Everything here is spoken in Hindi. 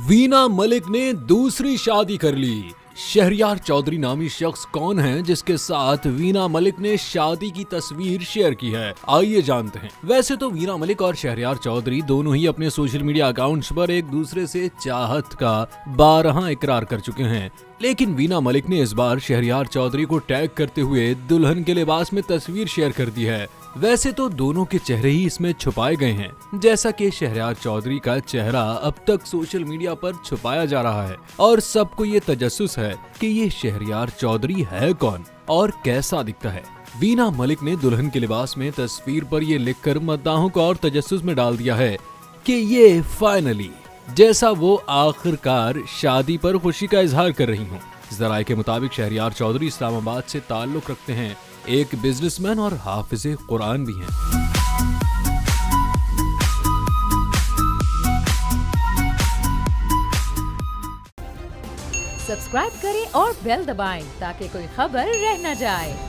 वीना मलिक ने दूसरी शादी कर ली। शहरयार चौधरी नामी शख्स कौन है जिसके साथ वीना मलिक ने शादी की तस्वीर शेयर की है, आइए जानते हैं। वैसे तो वीना मलिक और शहरयार चौधरी दोनों ही अपने सोशल मीडिया अकाउंट्स पर एक दूसरे से चाहत का बारहा इकरार कर चुके हैं, लेकिन वीना मलिक ने इस बार शहरयार चौधरी को टैग करते हुए दुल्हन के लिबास में तस्वीर शेयर कर दी है। वैसे तो दोनों के चेहरे ही इसमें छुपाए गए हैं, जैसा कि शहरयार चौधरी का चेहरा अब तक सोशल मीडिया पर छुपाया जा रहा है और सबको ये तजस्सुस है कि ये शहरयार चौधरी है कौन और कैसा दिखता है। वीना मलिक ने दुल्हन के लिबास में तस्वीर पर ये लिखकर मद्दाहों को और तजस्सुस में डाल दिया है कि ये फाइनली जैसा वो आखिरकार शादी पर खुशी का इजहार कर रही हूँ। जराये के मुताबिक शहरयार चौधरी इस्लामाबाद से ताल्लुक रखते हैं, एक बिजनेसमैन और हाफिज़े कुरान भी हैं। सब्सक्राइब करें और बेल दबाएं ताकि कोई खबर रह न जाए।